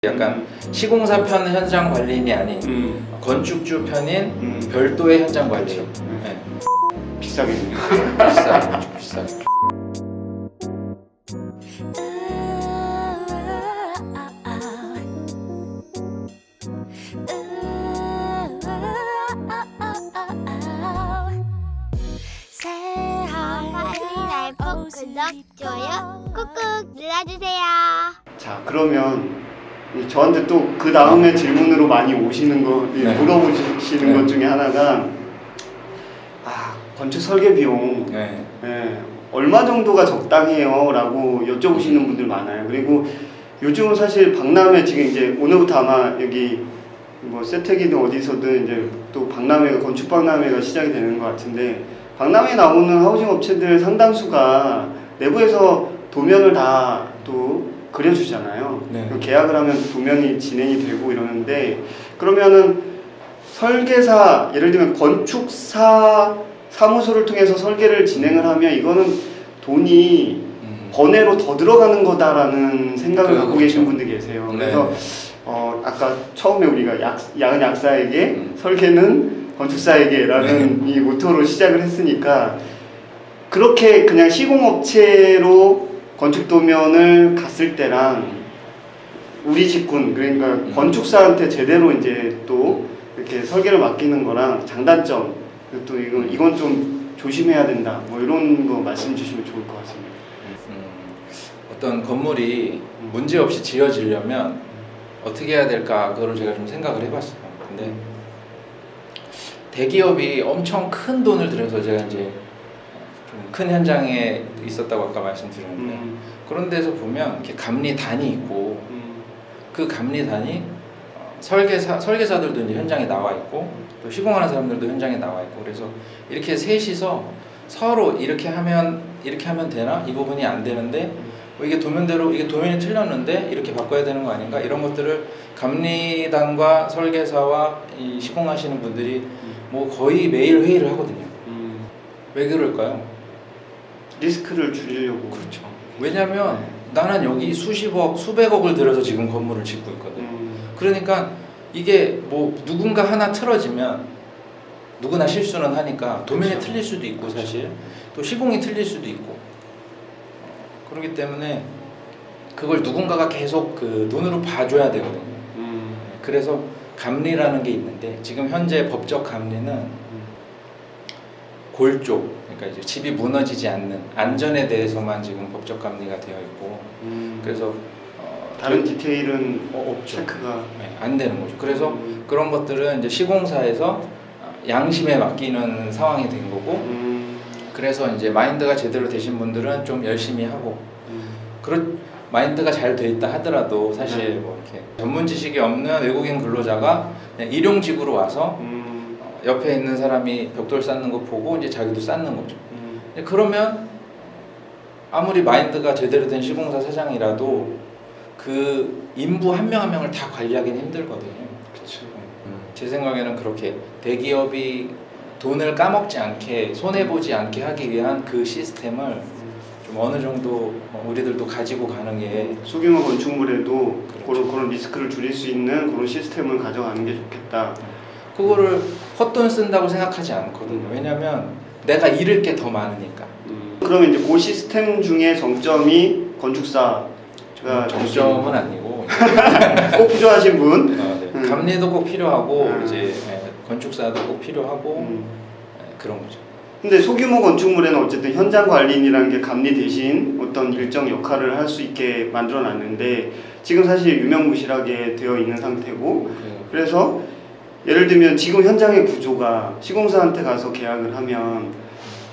약간 시공사 편 현장 관리인이 아닌 건축주 편인 별도의 현장 관리. 네. 비싸겠네요. 비싸. 구독, 좋아요 꾹꾹 눌러주세요. 자, 그러면 저한테 또 그 다음에 질문으로 많이 오시는 거, 네. 물어보시는 네. 것 중에 하나가 건축 설계 비용 네. 얼마 정도가 적당해요? 라고 여쭤보시는 분들 많아요. 그리고 요즘은 사실 박람회 지금 이제 오늘부터 아마 여기 뭐 세택이든 어디서든 이제 또 박람회가 건축 박람회가 시작이 되는 것 같은데, 박람회에 나오는 하우징 업체들 상당수가 내부에서 도면을 다 또 그려주잖아요. 네. 계약을 하면 도면이 진행이 되고 이러는데, 그러면은 설계사, 예를 들면 건축사 사무소를 통해서 설계를 진행을 하면 이거는 돈이 번외로 더 들어가는 거다라는 생각을 갖고 계신 분들 계세요. 네. 그래서 아까 처음에 우리가 야은 약사에게 설계는 건축사에게라는 이 모토로 시작을 했으니까, 그렇게 그냥 시공업체로 건축 도면을 갔을 때랑 우리 직군, 그러니까 건축사한테 제대로 이제 또 이렇게 설계를 맡기는 거랑 장단점, 또 이건 좀 조심해야 된다, 뭐 이런 거 말씀 주시면 좋을 것 같습니다. 어떤 건물이 문제 없이 지어지려면 어떻게 해야 될까, 그거를 제가 좀 생각을 해봤어요. 근데 대기업이 엄청 큰 돈을 들여서, 제가 이제 좀 큰 현장에 있었다고 아까 말씀드렸는데, 그런 데서 보면 이렇게 감리단이 있고, 그 감리단이 설계사들도 이제 현장에 나와 있고, 또 시공하는 사람들도 현장에 나와 있고, 그래서 이렇게 셋이서 서로 이렇게 하면 되나? 이 부분이 안 되는데 이게 도면대로, 이게 도면이 틀렸는데 이렇게 바꿔야 되는 거 아닌가? 이런 것들을 감리단과 설계사와 이 시공하시는 분들이 뭐 거의 매일 회의를 하거든요. 왜 그럴까요? 리스크를 줄이려고. 그렇죠. 왜냐면 나는 여기 수십억, 수백억을 들여서 지금 건물을 짓고 있거든. 그러니까 이게 뭐 누군가 하나 틀어지면 누구나 실수는 하니까 도면이 그렇죠. 틀릴 수도 있고, 사실 또 시공이 틀릴 수도 있고, 그렇기 때문에 그걸 누군가가 계속 그 눈으로 봐줘야 되거든요. 그래서 감리라는 게 있는데, 지금 현재 법적 감리는 골조, 그러니까 이제 집이 무너지지 않는 안전에 대해서만 지금 법적 감리가 되어 있고, 그래서 다른 디테일은 없죠. 체크가 안 되는 거죠. 그래서 그런 것들은 이제 시공사에서 양심에 맡기는 상황이 된 거고, 그래서 이제 마인드가 제대로 되신 분들은 좀 열심히 하고, 마인드가 잘 돼 있다 하더라도 사실 뭐 이렇게 전문 지식이 없는 외국인 근로자가 그냥 일용직으로 와서 옆에 있는 사람이 벽돌 쌓는 거 보고 이제 자기도 쌓는 거죠. 그러면 아무리 마인드가 제대로 된 시공사 사장이라도 그 인부 한 명 한 명을 다 관리하기는 힘들거든요. 그렇죠. 제 생각에는 그렇게 대기업이 돈을 까먹지 않게, 손해보지 않게 하기 위한 그 시스템을 좀 어느 정도 우리들도 가지고 가는 게, 소규모 건축물에도 그렇죠. 그런 리스크를 줄일 수 있는 그런 시스템을 가져가는 게 좋겠다. 그거를 헛돈 쓴다고 생각하지 않거든요. 왜냐면 내가 잃을 게 더 많으니까. 그러면 이제 그 시스템 중에 정점이 건축사가 정점은 아니고 꼭 필요하신 분. 네. 감리도 꼭 필요하고 이제 건축사도 꼭 필요하고 음. 그런 거죠. 근데 소규모 건축물에는 어쨌든 현장 관리인이라는 게 감리 대신 어떤 일정 역할을 할 수 있게 만들어 놨는데, 지금 사실 유명무실하게 되어 있는 상태고, 그래서 예를 들면 지금 현장의 구조가 시공사한테 가서 계약을 하면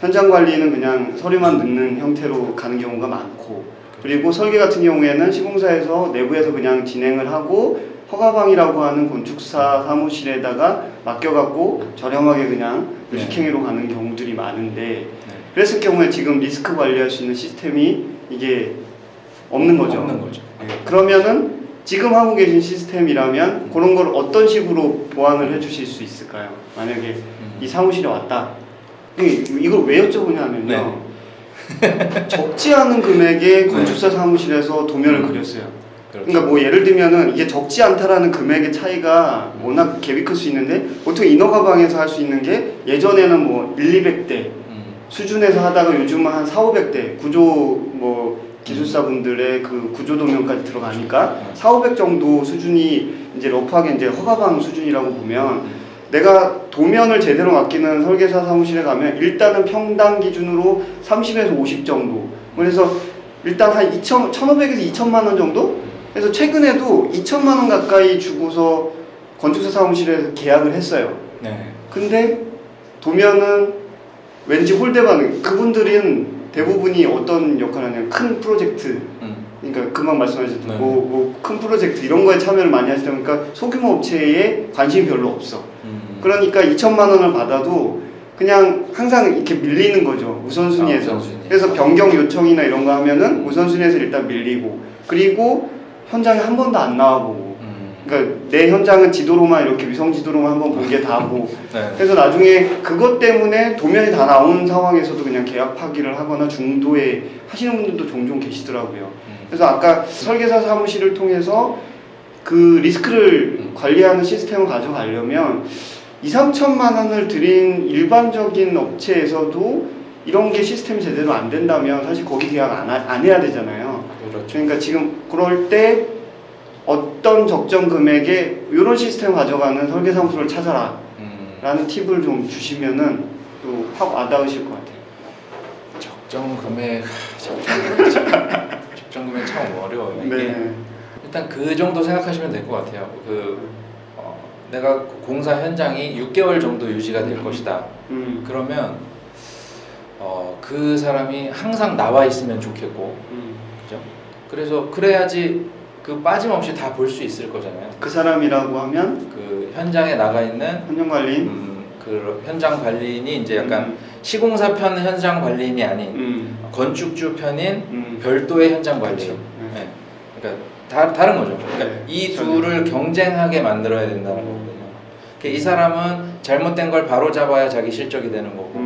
현장 관리는 그냥 서류만 넣는 형태로 가는 경우가 많고, 그리고 설계 같은 경우에는 시공사에서 내부에서 그냥 진행을 하고 허가방이라고 하는 건축사 사무실에다가 맡겨갖고 저렴하게 그냥 직행위로 가는 경우들이 많은데, 그랬을 경우에 지금 리스크 관리할 수 있는 시스템이 이게 없는 거죠. 없는 거죠. 그러면은 지금 하고 계신 시스템이라면 그런 걸 어떤 식으로 보완을 해주실 수 있을까요? 만약에 이 사무실에 왔다. 이걸 왜 여쭤보냐면요. 적지 않은 금액의 건축사 사무실에서 도면을 그렸어요. 그렇죠. 그러니까 뭐 예를 들면은 이게 적지 않다라는 금액의 차이가 워낙 갭이 클 수 있는데 보통 이너 가방에서 할 수 있는 게 예전에는 뭐 1,200대 수준에서 하다가 요즘은 한 4,500대 구조 뭐 기술사분들의 그 구조 도면까지 들어가니까 4,500 정도 수준이 이제 러프하게 이제 허가방 수준이라고 보면 내가 도면을 제대로 맡기는 설계사 사무실에 가면 일단은 평당 기준으로 30에서 50 정도. 그래서 일단 한 1,500에서 2,000만 원 정도? 그래서 최근에도 2,000만 원 가까이 주고서 건축사 사무실에서 계약을 했어요. 네. 근데 도면은 왠지 홀대 반응. 그분들은 대부분이 어떤 역할을 하냐면 큰 프로젝트. 그러니까 금방 말씀하셨던 네. 큰 프로젝트 이런 거에 참여를 많이 하시다 보니까 소규모 업체에 관심이 별로 없어. 그러니까 2,000만 원을 받아도 그냥 항상 이렇게 밀리는 거죠. 우선순위에서. 우선순위. 그래서 변경 요청이나 이런 거 하면은 우선순위에서 일단 밀리고 그리고 현장에 한 번도 안 나와보고 그러니까 내 현장은 지도로만 이렇게 위성 지도로만 한번 본 게 다고 네. 그래서 나중에 그것 때문에 도면이 다 나온 상황에서도 그냥 계약 파기를 하거나 중도에 하시는 분들도 종종 계시더라고요. 그래서 아까 설계사 사무실을 통해서 그 리스크를 관리하는 시스템을 가져가려면 2,3천만 원을 들인 일반적인 업체에서도 이런 게 시스템이 제대로 안 된다면 사실 거기 계약 안 해야 되잖아요. 그렇죠. 그러니까 지금 그럴 때 어떤 적정 금액에 이런 시스템 가져가는 설계사무소를 찾아라 라는 팁을 좀 주시면은 또 확 와닿으실 것 같아요. 적정 금액 참 어려워요. 이게 네. 일단 그 정도 생각하시면 될 것 같아요. 내가 공사 현장이 6개월 정도 유지가 될 것이다. 그러면 그 사람이 항상 나와 있으면 좋겠고, 그죠? 그래서 그래야지 그 빠짐없이 다 볼 수 있을 거잖아요. 그 사람이라고 하면 그 현장에 나가 있는 현장 관리인, 그 현장 관리인이 이제 약간 시공사 편 현장 관리인이 아닌 건축주 편인 별도의 현장 관리인. 그렇죠. 네. 그러니까 다른 거죠. 그러니까 네. 이 둘을 경쟁하게 만들어야 된다는 거거든요. 그러니까 이 사람은 잘못된 걸 바로 잡아야 자기 실적이 되는 거고,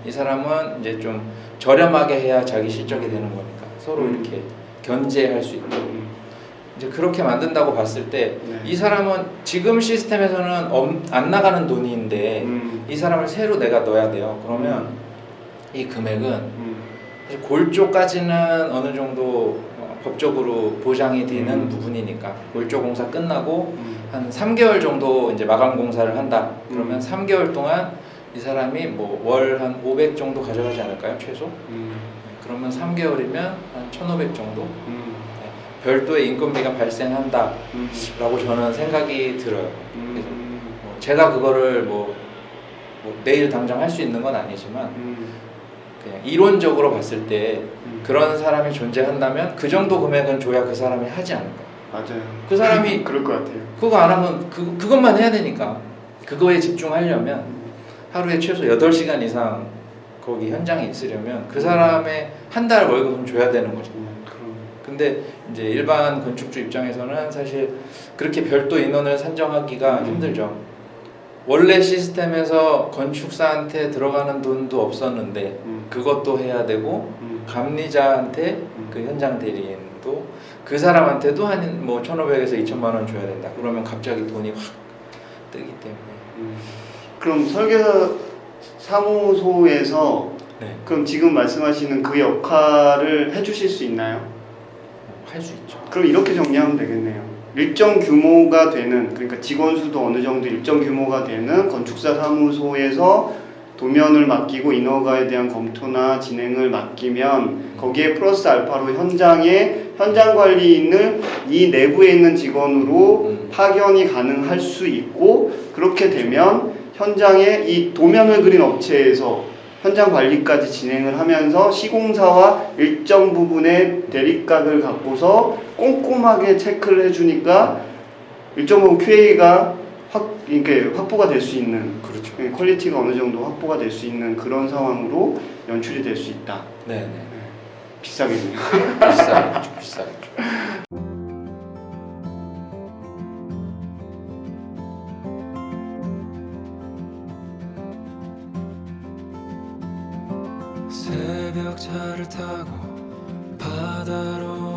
이 사람은 이제 좀 저렴하게 해야 자기 실적이 되는 거니까 서로 이렇게 견제할 수 있고. 이제 그렇게 만든다고 봤을 때 이 사람은 지금 시스템에서는 안 나가는 돈인데 이 사람을 새로 내가 넣어야 돼요. 그러면 이 금액은 사실 골조까지는 어느 정도 법적으로 보장이 되는 부분이니까 골조 공사 끝나고 한 3개월 정도 이제 마감 공사를 한다. 그러면 3개월 동안 이 사람이 뭐 월 한 500 정도 가져가지 않을까요? 최소? 그러면 3개월이면 한 1,500 정도? 별도의 인건비가 발생한다라고 저는 생각이 들어요. 그래서 뭐 제가 그거를 뭐 내일 당장 할 수 있는 건 아니지만 그냥 이론적으로 봤을 때 그런 사람이 존재한다면 그 정도 금액은 줘야 그 사람이 하지 않을까. 맞아요. 그 사람이 그럴 것 같아요. 그거 안 하면 그것만 해야 되니까 그거에 집중하려면 하루에 최소 8시간 이상 거기 현장에 있으려면 그 사람의 한 달 월급은 줘야 되는 거죠. 근데 이제 일반 건축주 입장에서는 사실 그렇게 별도 인원을 산정하기가 힘들죠. 원래 시스템에서 건축사한테 들어가는 돈도 없었는데 그것도 해야 되고 감리자한테 그 현장 대리인도 그 사람한테도 한 뭐 1,500에서 2,000만 원 줘야 된다. 그러면 갑자기 돈이 확 뜨기 때문에. 그럼 설계사 사무소에서 네. 그럼 지금 말씀하시는 그 역할을 해주실 수 있나요? 할 수 있죠. 그럼 이렇게 정리하면 되겠네요. 일정 규모가 되는, 그러니까 직원 수도 어느 정도 일정 규모가 되는 건축사 사무소에서 도면을 맡기고 인허가에 대한 검토나 진행을 맡기면 거기에 플러스 알파로 현장에 현장 관리인을 이 내부에 있는 직원으로 파견이 가능할 수 있고, 그렇게 되면 현장에 이 도면을 그린 업체에서 현장 관리까지 진행을 하면서 시공사와 일정 부분의 대립각을 갖고서 꼼꼼하게 체크를 해주니까 일정 부분 QA가 이렇게 확보가 될 수 있는, 그렇죠. 퀄리티가 어느 정도 확보가 될 수 있는 그런 상황으로 연출이 될 수 있다. 네네. 비싸겠네요. 비싸겠죠. 새벽 차를 타고 바다로